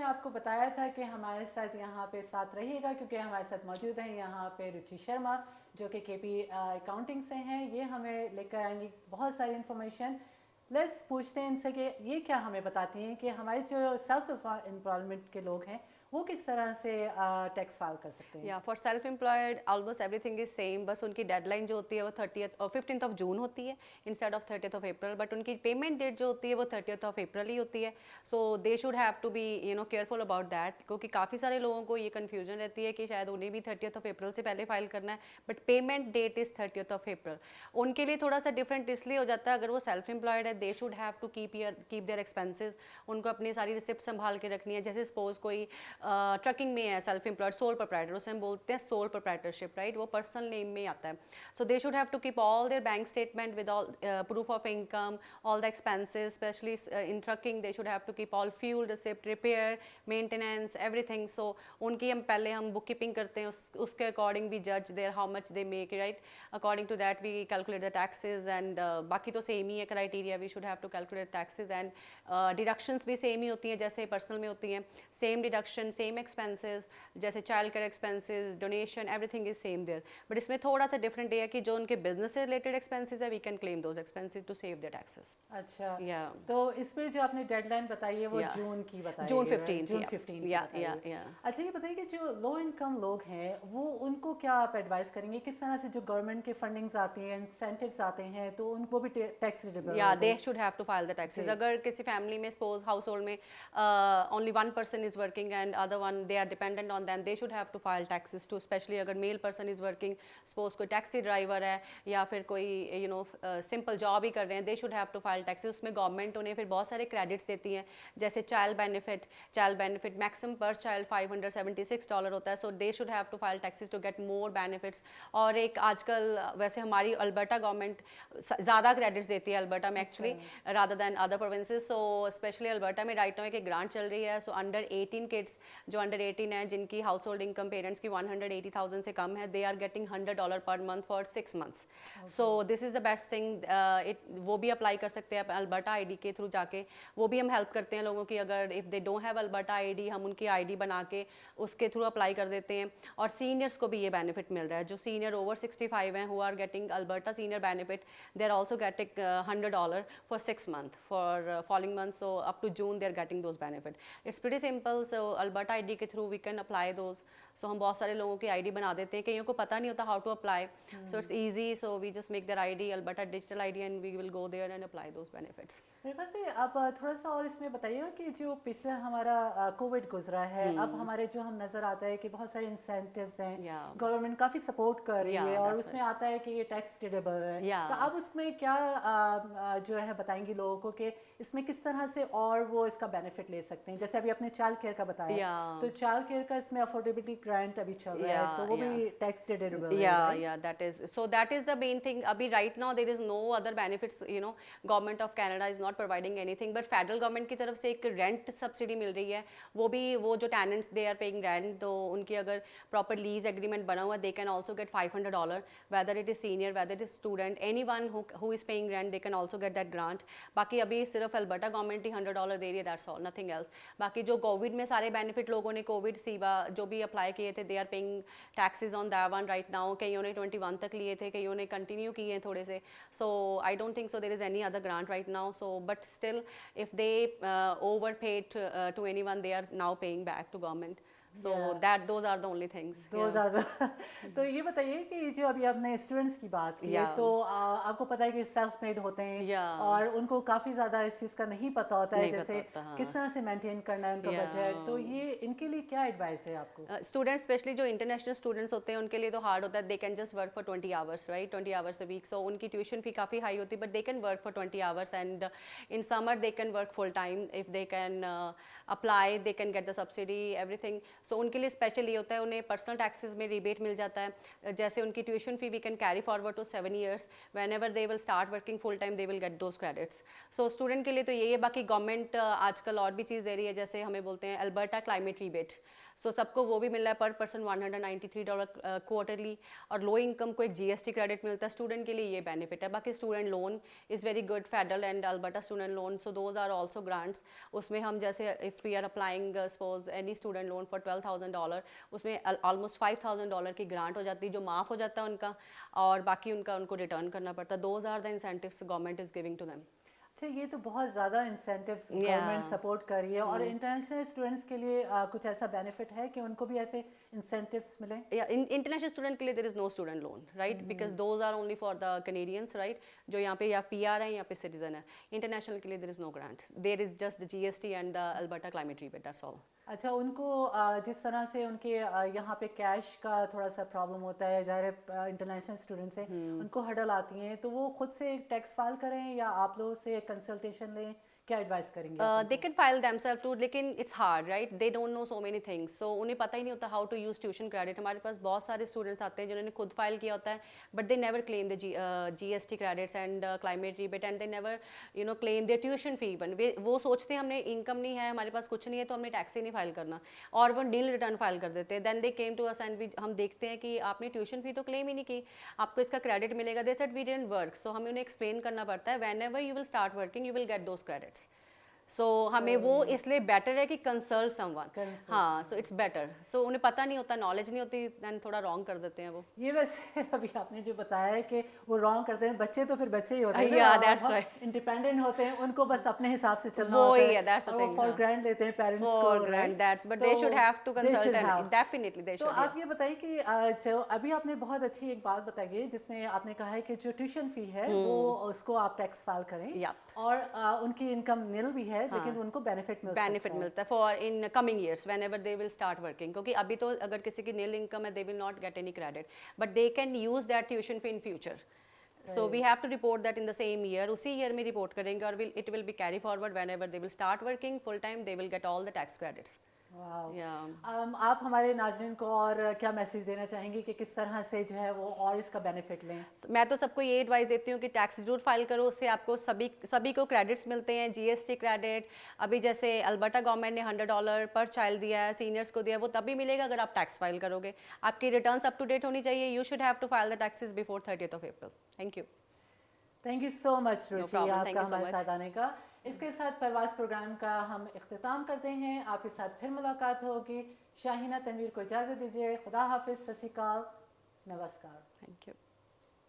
आपको बताया था कि हमारे साथ यहाँ पे साथ रहिएगा, क्योंकि हमारे साथ मौजूद हैं यहाँ पे रुचि शर्मा, जो कि केपी अकाउंटिंग से हैं। ये हमें लेकर आएंगी बहुत सारी इन्फॉर्मेशन। लेट्स पूछते हैं इनसे कि ये क्या हमें बताती हैं कि हमारे जो सेल्फ एम्प्लॉयमेंट के लोग हैं वो किस तरह से टैक्स फाइल कर सकते हैं। या for self employed almost everything is same, बस उनकी डेडलाइन जो होती है वो 30th और 15th ऑफ जून होती है instead of 30th of April, but उनकी पेमेंट डेट जो होती है वो 30th ऑफ अप्रैल ही होती है। So they should have to be careful about that, क्योंकि काफ़ी सारे लोगों को ये कन्फ्यूजन रहती है कि शायद उन्हें भी 30th ऑफ अप्रैल से पहले फाइल करना है, but payment that is 30th of April. उनके लिए थोड़ा सा डिफरेंट इसलिए हो जाता है, अगर वो सेल्फ एम्प्लॉयड है they should have to keep their expenses, उनको अपनी सारी रिसिप्ट संभाल के रखनी है। जैसे सपोज कोई ट्रकिंग में है सेल्फ एम्प्लॉयड सोल प्रोप्राइटर, उसे हम बोलते हैं सोल प्रोप्राइटरशिप, राइट, वो पर्सनल नेम में आता है। So they should have to keep all their bank statement with all proof of income, all the expenses, specially in trucking they should have to keep all fuel receipt, repair, maintenance, everything. So उनकी हम book keeping करते हैं, उसके according we जज their how much they make, right, according to that we calculate the taxes and बाकी तो same ही है criteria, we should have to calculate taxes and deductions भी सेम ही होती हैं जैसे पर्सनल में होती हैं, सेम डिडक्शन, सेम एक्सपेंसेस, जैसे child care expenses, donation, everything is same there. But इसमें थोड़ा सा डिफरेंट है कि जो उनके बिजनेस से रिलेटेड एक्सपेंसेस है we can claim those expenses to save their taxes. अच्छा, या तो इसमें जो आपने डेडलाइन बताई है वो जून की बताई जून है, 15th, जून 15 की या बताई या है। या अच्छा, ये बताइए कि जो लो इनकम लोग हैं वो उनको क्या आप एडवाइस करेंगे, किस तरह से जो गवर्नमेंट के फंडिंग्स आती हैं, इंसेंटिव्स आते हैं, तो उनको भी टैक्स एलिजिबल या होते दे हैं। Should have to file the taxes. जी। अगर किसी फैमिली में सपोज हाउस होल्ड में only one person is working and other one they are dependent on then, they should have to file taxes too, specially अगर male person is working, suppose कोई taxi driver है या फिर कोई simple job ही कर रहे हैं, they should have to file taxes. उसमें गवर्नमेंट उन्हें फिर बहुत सारे क्रेडिट्स देती हैं, जैसे चाइल्ड बेनिफिट मैक्सिमम पर चाइल्ड $576 होता है, so they should have to file taxes to get more benefits. और एक आजकल वैसे हमारी अल्बर्टा गवर्नमेंट ज़्यादा क्रेडिट्स देती है अल्बर्टा में actually rather than other provinces. So specially Alberta में राइट नाउ एक ग्रांट चल रही है, सो अंडर 18 किड्स जो अंडर 18 है जिनकी हाउस होल्ड इनकम पेरेंट्स की 180,000 से कम है, they are getting $100 per month for 6 months। So this is the best thing, वो भी अप्लाई कर सकते हैं अल्बर्टा आईडी के थ्रू जाके, वो भी हम हेल्प करते हैं लोगों की। अगर if they don't have Alberta ID, हम उनकी आईडी बना के उसके थ्रू अप्लाई कर देते हैं। और सीनियर्स को भी ये बेनिफिट मिल रहा है, जो सीनियर ओवर 65 हैं who are getting Alberta senior benefit, they are also getting $100 for 6 months for following months, so up to June they're getting those benefit. It's pretty simple, so Alberta ID के through we can apply those. So हम बहुत सारे लोगों की ID बना देते हैं, कईयों को पता नहीं होता how to apply, so it's easy, so we just make their ID Alberta digital ID and we will go there and apply those benefits. मेरे पास से आप थोड़ा सा और इसमें बताइएगा कि जो पिछला हमारा कोविड गुजरा है, अब हमारे जो हम नज़र आता है कि बहुत सारे इंसेंटिव्स हैं, गवर्नमेंट काफ़ी सपोर्ट कर रही है और उसमें आता है कि ये टैक्स डिडेबल है, तो अब उसमें क्या जो है बताएंगी लोगों को कि इसमें किस तरह से और वो इसका बेनिफिट ले सकते हैं। जैसे अभी आपने चाइल्ड केयर का बताया, तो चाइल्ड केयर का इसमें अफोर्डेबिलिटी ग्रांट अभी चल रहा है, तो वो भी टैक्स डिडेबल है। या that is the main thing. अभी right now there is no other benefits, government of Canada is not providing anything, but federal government की तरफ से एक रेंट सब्सिडी मिल रही है, वो जो tenants they are paying rent, तो उनकी अगर प्रॉपर लीज एग्रीमेंट बना हुआ they can also get $500, whether it is senior, whether it is student, anyone who is paying rent they can also get that grant। बाकी अभी सिर्फ Alberta government ही $100 दे रही है, दैट्स ऑल, नथिंग एल्स। बाकी जो Covid में सारे बेनिफिट लोगों ने कोविड सीवा जो भी अप्लाई किए थे, they are paying taxes on that one right now. कईयों ने 21 तक लिए थे, कईयों ने कंटिन्यू किए हैं थोड़े से, so I don't think so there is any other grant right now, so but still if they overpaid to anyone they are now paying back to government, so those are the only things। तो ये बताइए कि जो अभी आपने students की बात की है, तो आपको पता है कि सेल्फ मेड होते हैं और उनको काफ़ी ज़्यादा इस चीज़ का नहीं पता होता है, जैसे किस तरह से मेंटेन करना है उनका बजट, तो ये इनके लिए क्या एडवाइस है आपको। स्टूडेंट्स स्पेशली जो इंटरनेशनल स्टूडेंट्स होते हैं उनके लिए तो हार्ड होता है, they can just work for 20 hours, right, 20 hours a week, so उनकी ट्यूशन फी काफ़ी हाई होती है, but they can work for 20 hours and in summer they can work full time if they can apply, they can get the subsidy everything. So उनके लिए special ये होता है, उन्हें पर्सनल टैक्सेस में रिबेट मिल जाता है, जैसे उनकी tuition fee we can carry forward to 7 years, whenever they will start working full time they will get those credits. So student के लिए तो यही है। बाकी गवर्नमेंट आजकल और भी चीज़ दे रही है, जैसे हमें बोलते हैं अल्बर्टा क्लाइमेट रिबेट, सो सबको वो भी मिल रहा है पर पर्सन $193 क्वार्टरली, और लो इनकम को एक GST क्रेडिट मिलता है, स्टूडेंट के लिए ये बेनिफिट है। बाकी student loan is very good, federal and Alberta student loan, so those are also grants. उसमें हम जैसे if we are applying suppose any student loan for $12,000, उसमें ऑलमोस्ट $5,000 की ग्रांट हो जाती है जो माफ़ हो जाता है उनका, और बाकी उनको रिटर्न करना पड़ता है। Those are the incentives government is giving to them. अच्छा, ये तो बहुत ज़्यादा इंसेंटिव्स गवर्नमेंट सपोर्ट कर रही है। और इंटरनेशनल स्टूडेंट्स के लिए कुछ ऐसा बेनिफिट है कि उनको भी ऐसे इंसेंटिव्स मिले? या इंटरनेशनल स्टूडेंट के लिए there is no student loan, right, because those are only for the Canadians, right, जो यहाँ पे या PR है या पे सिटीजन है। इंटरनेशनल के लिए there is no grant, there is just the GST and the Alberta climate rebate, that's all. अच्छा, उनको जिस तरह से उनके यहाँ पे कैश का थोड़ा सा प्रॉब्लम होता है, ज़ाहिर इंटरनेशनल स्टूडेंट्स हैं, उनको हर्डल आती हैं, तो वो खुद से टैक्स फाइल करें या आप लोगों से कंसल्टेशन लें, क्या एडवाइस करेंगे? They can file themselves too, लेकिन it's hard, right, they don't know so many things, so उन्हें पता ही नहीं होता how to use tuition credit. हमारे पास बहुत सारे स्टूडेंट्स आते हैं जिन्होंने खुद फाइल किया होता है, but they never claim the GST credits and climate rebate, and they never claim their tuition fee even. वो सोचते हैं हमने इनकम नहीं है, हमारे पास कुछ नहीं है, तो हमने टैक्स ही नहीं फाइल करना, और वो नील रिटर्न फाइल कर देते हैं। Then they came to us and हम देखते हैं कि आपने ट्यूशन फी तो क्लेम ही नहीं की, आपको इसका क्रेडिट मिलेगा। They said we didn't work, so हमें उन्हें एक्सप्लेन करना पड़ता है whenever you will start working you will get those credits. So हमें वो इसलिए बेटर है कि कंसल्ट समवन, हाँ, सो इट्स बेटर। सो उन्हें पता नहीं होता, नॉलेज नहीं होती, देन थोड़ा रॉन्ग कर देते हैं वो। ये वैसे अभी आपने जो बताया है कि वो रॉन्ग करते हैं, बच्चे तो फिर बच्चे ही होते हैं, Yeah, that's right. इंडिपेंडेंट होते हैं, उनको बस अपने हिसाब से चलना वो होता ही है, that's the और वो thing, फॉर हाँ। ग्रांट लेते हैं पेरेंट्स को, For grant, that's, but they should have to consult and definitely they तो should, आप ये बताइए कि जो अभी आपने बहुत अच्छी एक बात बताई है जिसमें आपने कहा है कि जो ट्यूशन फी है वो उसको आप टैक्स फाइल करें, Yeah. और उनकी इनकम निल भी है, लेकिन उनको बेनिफिट मिलता है for in coming years whenever they will start working, क्योंकि अभी तो अगर किसी की नील इनकम है they will not get any credit, but they can use that tuition fee in future. So we have to report that in the same year, उसी year में रिपोर्ट करेंगे, और it will be carry forward whenever they will start working full time, they will get all the tax credits. आप हमारे नाज़रीन को और क्या मैसेज देना चाहेंगी कि किस तरह से जो है वो और इसका बेनिफिट लें? मैं तो सबको ये एडवाइस देती हूँ कि टैक्स जरूर फाइल करो, उससे आपको सभी को क्रेडिट्स मिलते हैं, GST क्रेडिट। अभी जैसे अल्बर्टा गवर्नमेंट ने $100 पर चाइल्ड दिया है, सीनियर्स को दिया है, वो तभी मिलेगा अगर आप टैक्स फाइल करोगे। आपकी रिटर्न्स अप टू डेट होनी चाहिए, you should have to file the taxes before 30th of April। Thank you so much Ruchi, आपका so हमारे साथ आने का। इसके साथ परवाज़ प्रोग्राम का हम इख्तिताम करते हैं, आपके साथ फिर मुलाकात होगी। शाहीना तनवीर को इजाज़त दीजिए, खुदा हाफिज़, सत श्री अकाल, नमस्कार। Thank you.